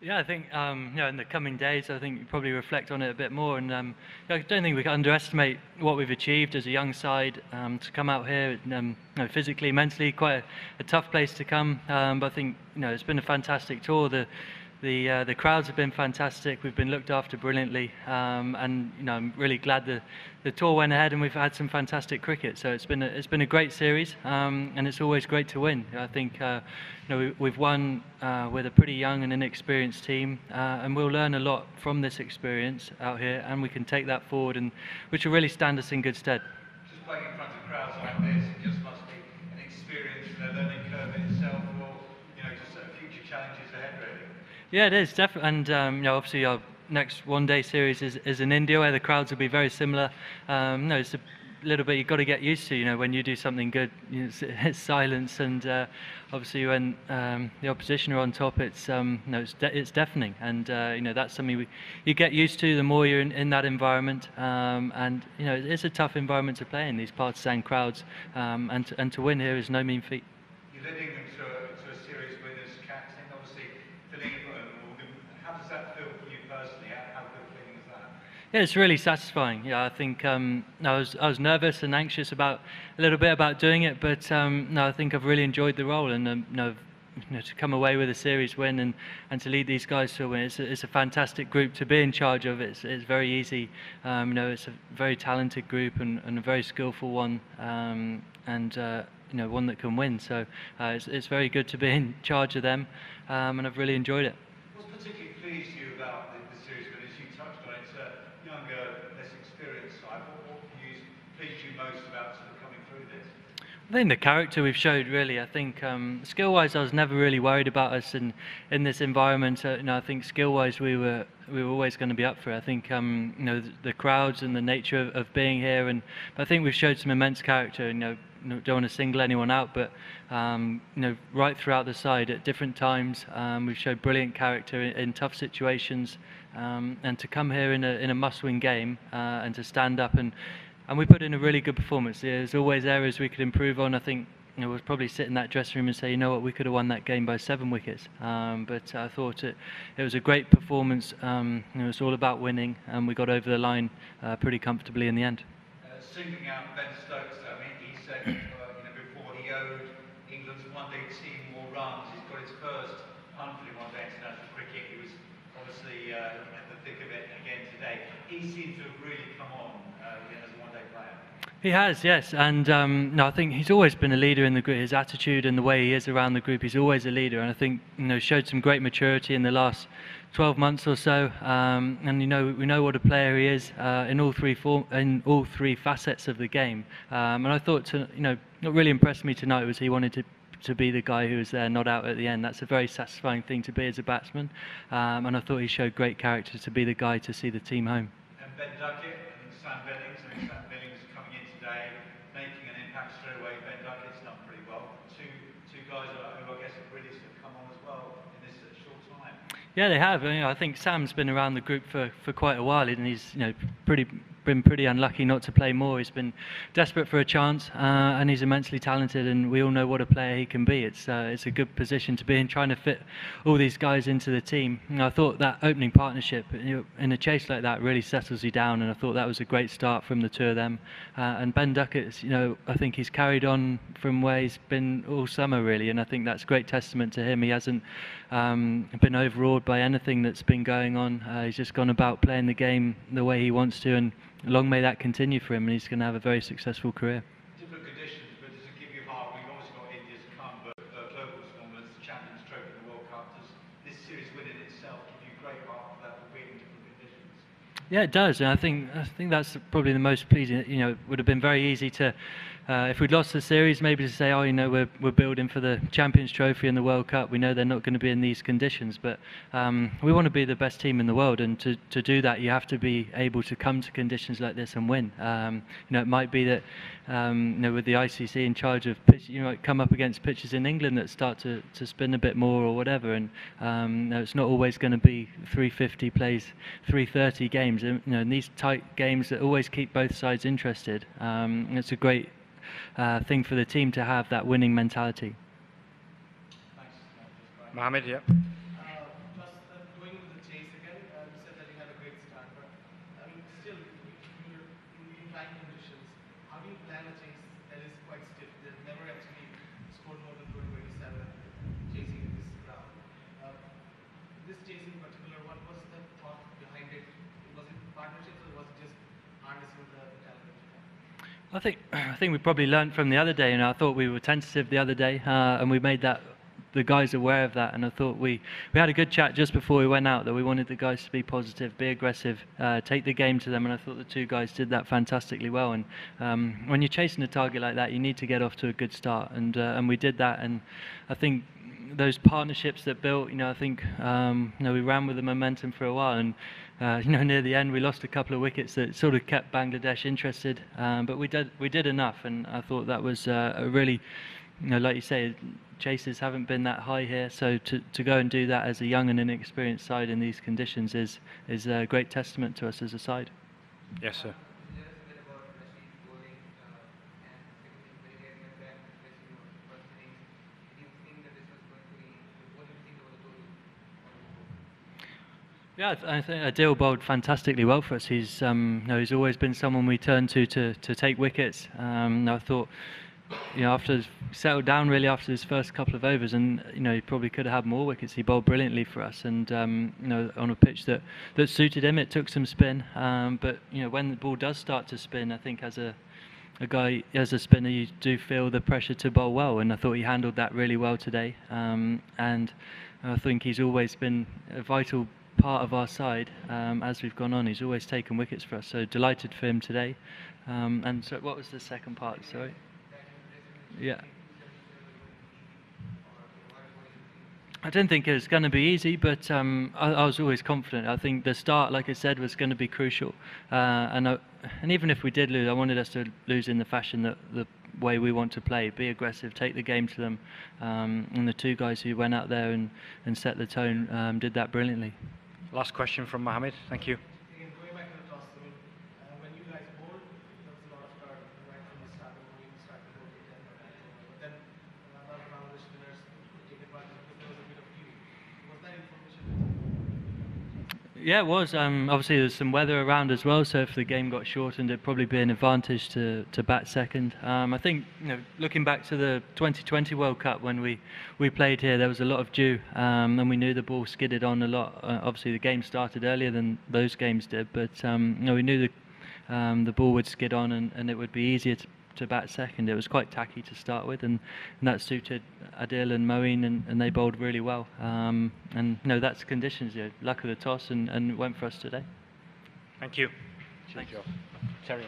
Yeah, I think in the coming days, I think you probably reflect on it a bit more, and I don't think we can underestimate what we've achieved as a young side. To come out here, physically, mentally, quite a tough place to come, but I think it's been a fantastic tour. The crowds have been fantastic. We've been looked after brilliantly, and I'm really glad the tour went ahead and we've had some fantastic cricket. So it's been a great series, and it's always great to win. I think we've won with a pretty young and inexperienced team, and we'll learn a lot from this experience out here, and we can take that forward, and which will really stand us in good stead. Just playing in front of crowds like this, it just must be an experience and a learning curve in itself, or just future challenges ahead, really. Yeah, it is definitely, and obviously our next one-day series is in India, where the crowds will be very similar. It's a little bit you've got to get used to. When you do something good, it's silence, and obviously when the opposition are on top, it's deafening, and that's something you get used to the more you're in that environment. And it's a tough environment to play in, these partisan crowds, and to win here is no mean feat. You're leading them to a series winners captain, obviously filling in for Morgan. How does that feel for you personally? How good a feeling is that? Yeah, it's really satisfying. Yeah, I think I was nervous and anxious a little bit about doing it, but no, I think I've really enjoyed the role, and to come away with a series win and to lead these guys to a win, it's a fantastic group to be in charge of. It's very easy. It's a very talented group and a very skillful one, and one that can win. So it's very good to be in charge of them, and I've really enjoyed it. What's particularly pleased you about the series winners? You touched on it. It's a younger, less experienced side. What pleased you most about sort of coming through this? I think the character we've showed, really. I think skill-wise, I was never really worried about us in this environment. I think skill-wise, we were always going to be up for it. I think the crowds and the nature of being here, and I think we've showed some immense character. Don't want to single anyone out, but right throughout the side at different times, we've showed brilliant character in tough situations, and to come here in a must-win game and to stand up and we put in a really good performance. There's always areas we could improve on. I think we'll probably sit in that dressing room and say, we could have won that game by 7 wickets. But I thought it was a great performance. It was all about winning, and we got over the line pretty comfortably in the end. Singling out Ben Stokes, he said before he owed England's one-day team more runs. He's got his first 100 in one-day international cricket. He was obviously at the thick of it again today. He seems to have really come on as a one-day player. He has, yes, and I think he's always been a leader in the group. His attitude and the way he is around the group, he's always a leader, and I think showed some great maturity in the last 12 months or so. And we know what a player he is in all three facets of the game. And I thought what really impressed me tonight was he wanted to be the guy who was there, not out at the end. That's a very satisfying thing to be as a batsman, and I thought he showed great character to be the guy to see the team home. And Ben Duckett and Sam Billings. Sam Billings coming in today, making an impact straight away. Ben Duckett's done pretty well. Two guys who I guess have really sort of come on as well in this short time. Yeah, they have. I think Sam's been around the group for quite a while, and he's been pretty unlucky not to play more. He's been desperate for a chance, and he's immensely talented, and we all know what a player he can be. It's a good position to be in, trying to fit all these guys into the team. I thought that opening partnership in a chase like that really settles you down, and I thought that was a great start from the two of them. And Ben Duckett, I think he's carried on from where he's been all summer, really, and I think that's a great testament to him. He hasn't been overawed by anything that's been going on. He's just gone about playing the game the way he wants to, and long may that continue for him, and he's going to have a very successful career. Different conditions, but does it give you heart? We've obviously got India to come, but global tournaments, the Champions Trophy, the World Cup, does this series win in itself give you great heart for that, for being in different conditions? Yeah, it does, and I think that's probably the most pleasing. It would have been very easy to, if we'd lost the series, maybe to say, we're building for the Champions Trophy and the World Cup. We know they're not going to be in these conditions, but we want to be the best team in the world, and to do that, you have to be able to come to conditions like this and win. It might be that with the ICC in charge of pitch, you might come up against pitches in England that start to spin a bit more or whatever, and it's not always going to be 350 plays 330 games. In these tight games that always keep both sides interested, it's a great thing for the team to have that winning mentality. Mohammed, yeah. Just a I think we probably learned from the other day, and I thought we were tentative the other day, and we made the guys aware of that. And I thought we had a good chat just before we went out that we wanted the guys to be positive, be aggressive, take the game to them. And I thought the two guys did that fantastically well. And when you're chasing a target like that, you need to get off to a good start, and we did that. And I think those partnerships that built, I think we ran with the momentum for a while, and near the end we lost a couple of wickets that sort of kept Bangladesh interested, but we did enough, and I thought that was a really, like you say, chases haven't been that high here, so to go and do that as a young and inexperienced side in these conditions is a great testament to us as a side. Yes, sir. Yeah, I think Adil bowled fantastically well for us. He's always been someone we turn to take wickets. I thought, after settled down really after his first couple of overs, and he probably could have had more wickets. He bowled brilliantly for us, and on a pitch that suited him. It took some spin, but when the ball does start to spin, I think as a guy, as a spinner, you do feel the pressure to bowl well, and I thought he handled that really well today. And I think he's always been a vital part of our side as we've gone on. He's always taken wickets for us, so delighted for him today. And so, what was the second part? Sorry. Yeah. I didn't think it was going to be easy, but I was always confident. I think the start, like I said, was going to be crucial. And even if we did lose, I wanted us to lose in the fashion that the way we want to play, be aggressive, take the game to them. And the two guys who went out there and set the tone did that brilliantly. Last question from Mohammed. Thank you. Again, going back to the toss, when you guys bowled, there was a lot of start right from the start of bowling, started bowling, but then a lot of Bangladesh spinners take advantage because there was a bit of view. Was that information? Yeah, it was. Obviously, there's some weather around as well, so if the game got shortened, it'd probably be an advantage to bat second. I think, looking back to the 2020 World Cup when we played here, there was a lot of dew, and we knew the ball skidded on a lot. Obviously, the game started earlier than those games did, but we knew the ball would skid on, and it would be easier to bat second. It was quite tacky to start with, and that suited Adil and Moeen, and they bowled really well. And that's conditions. Luck of the toss, and it went for us today. Thank you. Thanks. Terry.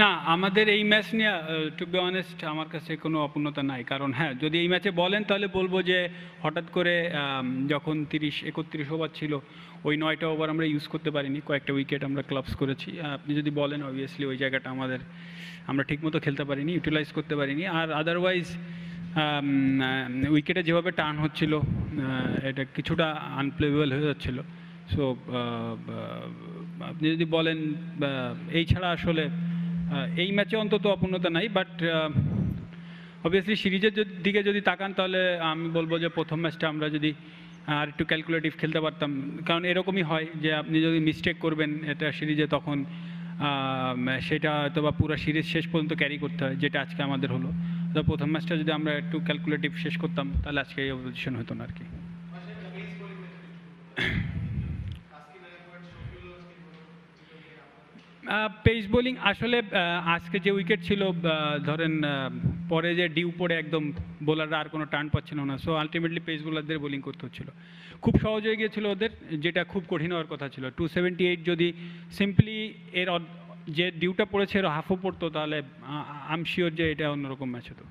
না, আমাদের এই match নিয়ে two be honest আমার কাছে কোনো অপূর্ণতা নাই, কারণ হ্যাঁ, যদি এই ম্যাচে বলেন তাহলে বলবো যে হঠাৎ করে যখন 30-31 ওভার ছিল, ওই 9টা ওভার আমরা ইউজ করতে পারিনি, কয়েকটা উইকেট আমরা ক্লাবস করেছি। আপনি যদি বলেন অবভিয়াসলি ওই জায়গাটা আমরা ঠিকমতো খেলতে পারিনি, ইউটিলাইজ করতে পারিনি। আর আদারওয়াইজ উইকেটে যেভাবে টার্ন হচ্ছিল, এটা কিছুটা আনপ্লেবেল হয়ে যাচ্ছিল। সো আপনি যদি বলেন এই ছাড়া আসলে এই ম্যাচে অন্তত অপূর্ণতা নাই। বাট অবভিয়াসলি সিরিজের দিকে যদি তাকান তাহলে আমি বলবো যে প্রথম ম্যাচটা আমরা যদি আর একটু ক্যালকুলেটিভ খেলতে পারতাম, কারণ এরকমই হয় যে আপনি যদি মিস্টেক করবেন এটা সিরিজে, তখন সেটা হয়তো বা পুরো সিরিজ শেষ পর্যন্ত ক্যারি করতে হয়, যেটা আজকে আমাদের হলো। তো প্রথম ম্যাচটা যদি আমরা একটু ক্যালকুলেটিভ শেষ করতাম তাহলে আজকে এই অপোজিশন হতো না আর কি। পেস বোলিং আসলে আজকে যে উইকেট ছিল, ধরেন পরে যে ডিউ পড়ে একদম বোলাররা আর কোনো টার্ন পাচ্ছিল না, সো আলটিমেটলি পেস বোলারদের বোলিং করতে হচ্ছিল। খুব সহজ হয়ে গিয়েছিল ওদের, যেটা খুব কঠিন হওয়ার কথা ছিল। 278 যদি সিম্পলি এর যে ডিউটা পড়েছে এর হাফও পড়তো, তাহলে আই এম শিওর যে এটা অন্যরকম ম্যাচ হতো।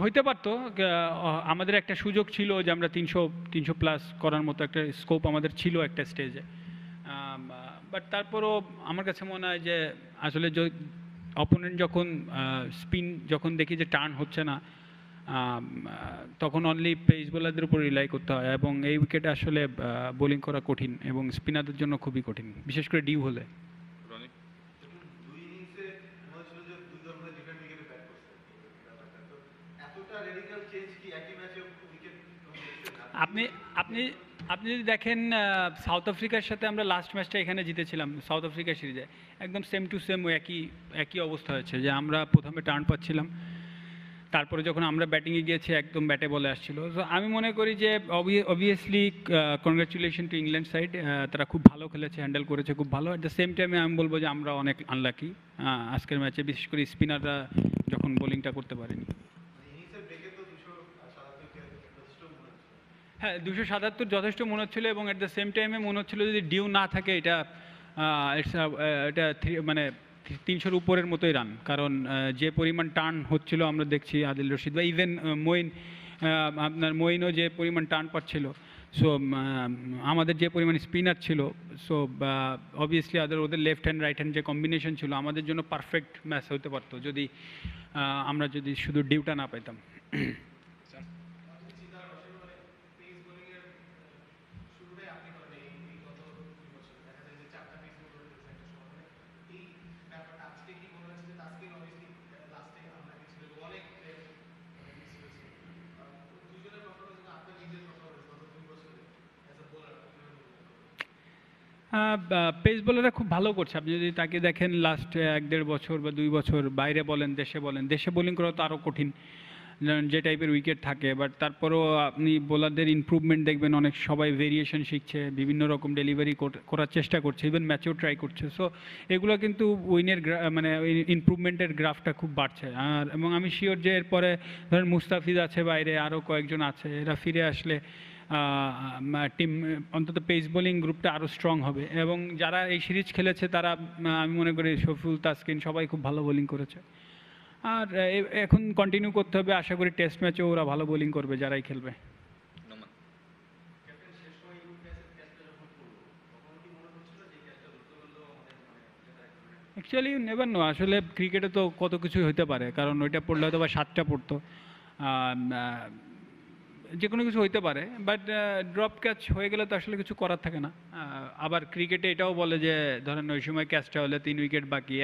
হইতে পারতো, আমাদের একটা সুযোগ ছিল যে আমরা 300 প্লাস করার মতো একটা স্কোপ আমাদের ছিল একটা স্টেজে। বাট তারপরও আমার কাছে মনে হয় যে আসলে অপোনেন্ট যখন স্পিন যখন দেখি যে টার্ন হচ্ছে না, তখন অনলি পেস বোলারদের উপর রিলাই করতে হয়, এবং এই উইকেটে আসলে বোলিং করা কঠিন এবং স্পিনারদের জন্য খুবই কঠিন, বিশেষ করে ডিউ হলে। রনি? দেখুন, দুই ইনিংসে মনে হচ্ছিল যে দুই দল মনে ডিফারেন্ট উইকেটে ব্যাট করছে ব্যাপারটা। তো এতটা রেডিক্যাল চেঞ্জ কি একই ম্যাচে উইকেট আপনি আপনি আপনি যদি দেখেন সাউথ আফ্রিকার সাথে আমরা লাস্ট ম্যাচটা এখানে জিতেছিলাম সাউথ আফ্রিকা সিরিজে, একদম সেম টু সেম একই একই অবস্থা হয়েছে, যে আমরা প্রথমে টার্ন পাচ্ছিলাম, তারপরে যখন আমরা ব্যাটিংয়ে গিয়েছি একদম ব্যাটে বলে আসছিল। সো আমি মনে করি যে obviously congratulation to England side, তারা খুব ভালো খেলেছে, হ্যান্ডেল করেছে খুব ভালো। অ্যাট দ্য সেম টাইমে আমি বলবো যে আমরা অনেক আনলাকি আজকের ম্যাচে, বিশেষ করে স্পিনাররা যখন বোলিংটা করতে পারেনি। ইনিংসের ব্রেকে তো 277 যথেষ্ট মনে হচ্ছে। হ্যাঁ, 277 যথেষ্ট মনে হচ্ছিল, এবং অ্যাট দ্য সেম টাইমে মনে হচ্ছিল যদি ডিউ না থাকে এটা এটা মানে 300-র উপরের মতোই রান, কারণ যে পরিমাণ টার্ন হচ্ছিল আমরা দেখছি আদিল রশিদ বা ইভেন মঈন, আপনার মঈনও যে পরিমাণ টার্ন পাচ্ছিল, সো আমাদের যে পরিমাণ স্পিনার ছিল, সো অবভিয়াসলি ওদের লেফট হ্যান্ড রাইট হ্যান্ড যে কম্বিনেশন ছিল আমাদের জন্য পারফেক্ট ম্যাচ হতে পারতো যদি আমরা যদি শুধু ডিউটা না পাইতাম। পেস বোলাররা খুব ভালো করছে, আপনি যদি তাকে দেখেন লাস্ট 1-1.5 বছর বা 2 বছর, বাইরে বলেন দেশে বোলিং করা তো আরও কঠিন, যে টাইপের উইকেট থাকে, বাট তারপরেও আপনি বোলারদের ইমপ্রুভমেন্ট দেখবেন, অনেক সবাই ভেরিয়েশন শিখছে, বিভিন্ন রকম ডেলিভারি করার চেষ্টা করছে, ইভেন ম্যাচেও ট্রাই করছে। সো এগুলো কিন্তু উইনের মানে ইমপ্রুভমেন্টের গ্রাফটা খুব বাড়ছে। আর এবং আমি শিওর যে এরপরে ধরেন মুস্তাফিজ আছে বাইরে, আরও কয়েকজন আছে, এরা ফিরে আসলে টিম অন্তত পেস বোলিং গ্রুপটা আরও স্ট্রং হবে, এবং যারা এই সিরিজ খেলেছে তারা আমি মনে করি শফিউল, তাসকিন সবাই খুব ভালো বোলিং করেছে। আর এখন কন্টিনিউ করতে হবে, আশা করি টেস্ট ম্যাচেও ওরা ভালো বোলিং করবে যারাই খেলবে। নোমান? অ্যাকচুয়ালি নেভার নো, আসলে ক্রিকেটে তো কত কিছুই হতে পারে, কারণ ওইটা পড়লে হয়তো বা 7টা পড়তো, যে কোনো কিছু হইতে পারে, বাট ড্রপ ক্যাচ হয়ে গেলে তো আসলে কিছু করার থাকে না। আবার ক্রিকেটে এটাও বলে যে ধরেন ওই সময় ক্যাচটা হলে 3 উইকেট বাকি,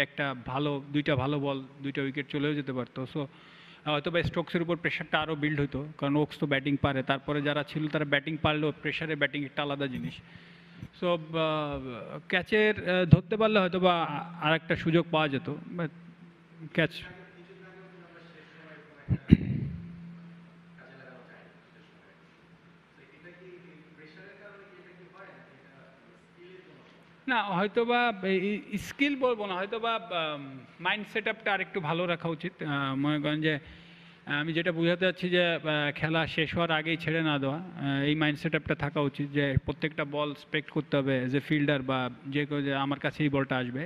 দুইটা ভালো বল 2টা উইকেট চলেও যেতে পারতো। সো হয়তো বা স্টোকসের উপর প্রেশারটা আরও বিল্ড হতো, কারণ ওকস তো ব্যাটিং পারে, তারপরে যারা ছিল তারা ব্যাটিং পারলেও প্রেশারে ব্যাটিং একটা আলাদা জিনিস। সো ক্যাচের ধরতে পারলে হয়তো বা আর একটা সুযোগ পাওয়া যেত, বাট ক্যাচ না, হয়তো বা স্কিল বলবো না, হয়তো বা মাইন্ড সেট আপটা আর একটু ভালো রাখা উচিত। মনে করেন যে আমি যেটা বোঝাতে চাচ্ছি যে খেলা শেষ হওয়ার আগেই ছেড়ে না দেওয়া, এই মাইন্ড সেট আপটা থাকা উচিত, যে প্রত্যেকটা বল স্পেক্ট করতে হবে এজ এ ফিল্ডার, বা যে কেউ যে আমার কাছে এই বলটা আসবে,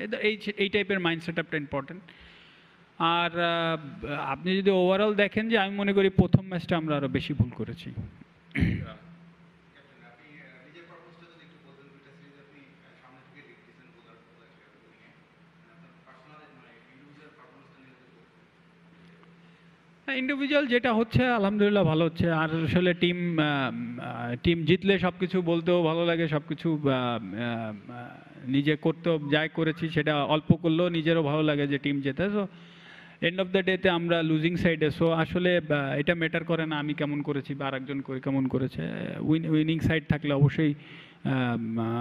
এই টাইপের মাইন্ড সেট আপটা ইম্পর্টেন্ট। আর আপনি যদি ওভারঅল দেখেন, যে আমি মনে করি প্রথম ম্যাচটা আমরা আরও বেশি ভুল করেছি। ইন্ডিভিজুয়াল যেটা হচ্ছে আলহামদুলিল্লাহ ভালো হচ্ছে, আর আসলে টিম জিতলে সব কিছু বলতেও ভালো লাগে, সব কিছু নিজে করতেও যাই করেছি সেটা অল্প করলেও নিজেরও ভালো লাগে যে টিম জেতে। সো এন্ড অফ দ্য ডেতে আমরা লুজিং সাইডে, সো আসলে এটা ম্যাটার করে না আমি কেমন করেছি বা আরেকজন কেমন করেছে, উইনিং সাইড থাকলে অবশ্যই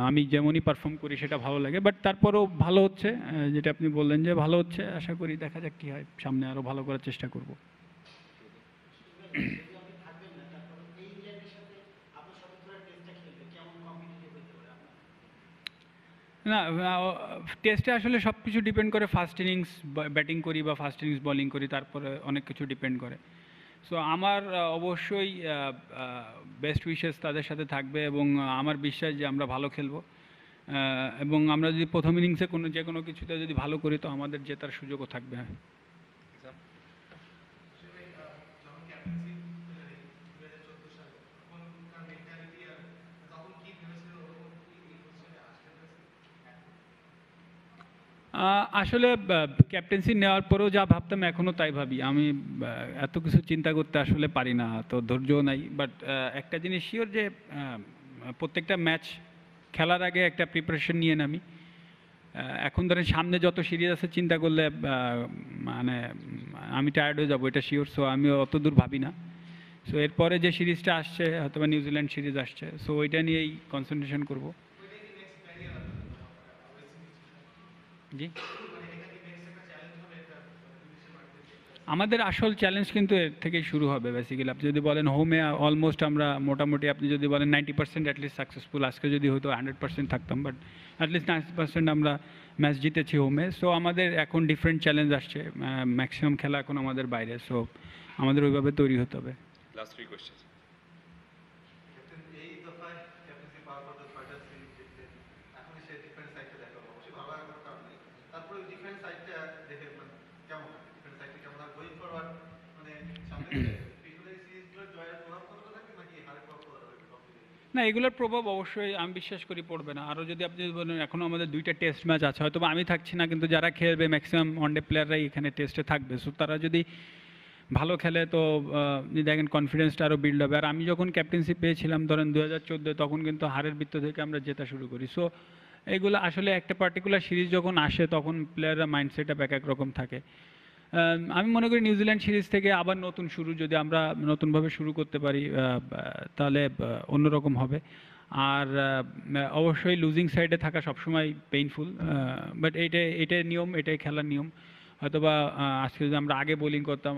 আমি যেমনই পারফর্ম করি সেটা ভালো লাগে। বাট তারপরেও ভালো হচ্ছে, যেটা আপনি বললেন যে ভালো হচ্ছে, আশা করি দেখা যাক কী হয়, সামনে আরও ভালো করার চেষ্টা করব। না, টেস্টে আসলে সব কিছু ডিপেন্ড করে, ফার্স্ট ইনিংস ব্যাটিং করি বা ফার্স্ট ইনিংস বোলিং করি, তারপরে অনেক কিছু ডিপেন্ড করে। সো আমার অবশ্যই বেস্ট উইশেস তাদের সাথে থাকবে, এবং আমার বিশ্বাস যে আমরা ভালো খেলবো, এবং আমরা যদি প্রথম ইনিংসে যে কোনো কিছুতে যদি ভালো করি তো আমাদের জেতার সুযোগও থাকবে। আসলে ক্যাপ্টেন্সি নেওয়ার পরেও যা ভাবতাম এখনও তাই ভাবি। আমি এত কিছু চিন্তা করতে আসলে পারি না, তো ধৈর্যও নাই। বাট একটা জিনিস শিওর যে প্রত্যেকটা ম্যাচ খেলার আগে একটা প্রিপারেশন নিয়ে নামি। এখন ধরেন সামনে যত সিরিজ আছে চিন্তা করলে মানে আমি টায়ার্ড হয়ে যাবো, এটা শিওর। সো আমি অত দূর ভাবি না। সো এরপরে যে সিরিজটা আসছে হয়তো বা নিউজিল্যান্ড সিরিজ আসছে, সো ওইটা নিয়েই কনসেন্ট্রেশন করব। জি, আমাদের আসল চ্যালেঞ্জ কিন্তু এর থেকেই শুরু হবে বেসিক্যালি। আপনি যদি বলেন হোমে অলমোস্ট আমরা মোটামুটি, আপনি যদি বলেন 90% অ্যাটলিস্ট সাকসেসফুল। আজকে যদি হয়তো 100% থাকতাম, বাট অ্যাটলিস্ট 90% আমরা ম্যাচ জিতেছি হোমে। সো আমাদের এখন ডিফারেন্ট চ্যালেঞ্জ আসছে, ম্যাক্সিমাম খেলা এখন আমাদের বাইরে। সো আমাদের ওইভাবে তৈরি হতে হবে। Last three questions. এই দফায় ক্যাপ্টেন্সি পাওয়ার পর তো ছয়টা সিরিজ জিতলেন, এখন সে ডিফেন্স সাইডটা দেখা অবশ্যই ভালো লাগার কোনো কারণ নেই। তারপরে ডিফেন্স সাইডটা দেখে মানে কেমন ডিফেন্স সাইডটা কেমন আর গোয়িং ফরওয়ার্ড মানে সামনে পিছনে সিরিজগুলো জয়ের প্রভাব কতটা থাকে নাকি হারের প্রভাব কতটা থাকে? না, এগুলোর প্রভাব অবশ্যই আমি বিশ্বাস করি পড়বে না। আরও যদি আপনি বলেন এখনও আমাদের 2টা টেস্ট ম্যাচ আছে, হয়তো আমি থাকছি না, কিন্তু যারা খেলবে ম্যাক্সিমাম ওয়ানডে প্লেয়াররাই এখানে টেস্টে থাকবে। সো তারা যদি ভালো খেলে তো দেখেন কনফিডেন্সটা আরও বিল্ড হবে। আর আমি যখন ক্যাপ্টেন্সি পেয়েছিলাম ধরেন 2014, তখন কিন্তু হারের বৃত্ত থেকে আমরা জেতা শুরু করি। সো এগুলো আসলে একটা পার্টিকুলার সিরিজ যখন আসে তখন প্লেয়াররা মাইন্ডসেট আপ এক এক রকম থাকে। আমি মনে করি নিউজিল্যান্ড সিরিজ থেকে আবার নতুন শুরু, যদি আমরা নতুনভাবে শুরু করতে পারি তাহলে অন্যরকম হবে। আর অবশ্যই লুজিং সাইডে থাকা সবসময় পেইনফুল, বাট এটাই নিয়ম, এটাই খেলার নিয়ম। হয়তোবা আজকে যদি আমরা আগে বোলিং করতাম,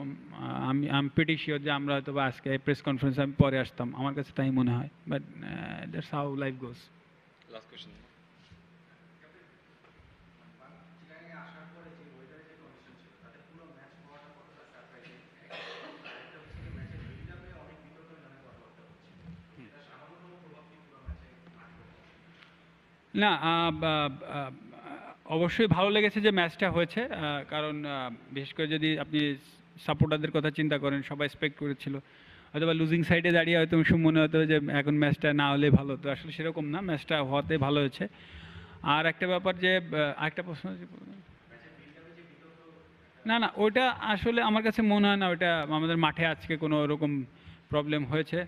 আমি প্রিটি শিওর যে আমরা হয়তোবা আজকে প্রেস কনফারেন্সে আমি পরে আসতাম, আমার কাছে তাই মনে হয়। But that's how life goes. Last question. চিটাগাংয়ে আসার পরে যে ওয়েদারের যে কন্ডিশন ছিল তাতে পুরো ম্যাচ হওয়াটা কতটা সারপ্রাইজিং। আরেকটা হচ্ছে যে ম্যাচের বিল্ডআপে অনেক বিতর্ক জনের কথাবার্তা হচ্ছে, এটা সামান্য কোনো প্রভাব কি পুরো ম্যাচে আসবে? না, অবশ্যই ভালো লেগেছে যে ম্যাচটা হয়েছে, কারণ বিশেষ করে যদি আপনি সাপোর্টারদের কথা চিন্তা করেন, সবাই এক্সপেক্ট করেছিল হয়তো বা লুজিং সাইডে দাঁড়িয়ে হয়তো মনে হতো যে এখন ম্যাচটা না হলে ভালো হতো। আসলে সেরকম না, ম্যাচটা হওয়াতে ভালো হয়েছে। আর একটা ব্যাপার যে আরেকটা প্রশ্ন না না, ওইটা আসলে আমার কাছে মনে হয় না ওইটা আমাদের মাঠে আজকে কোনো ওরকম প্রবলেম হয়েছে।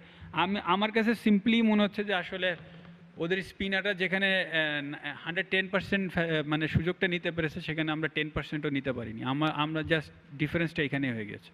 আমার কাছে সিম্পলি মনে হচ্ছে যে আসলে ওদের স্পিনাররা যেখানে 110% মানে সুযোগটা নিতে পেরেছে, সেখানে আমরা 10%ও নিতে পারিনি। আমরা জাস্ট ডিফারেন্সটা এখানে হয়ে গেছে।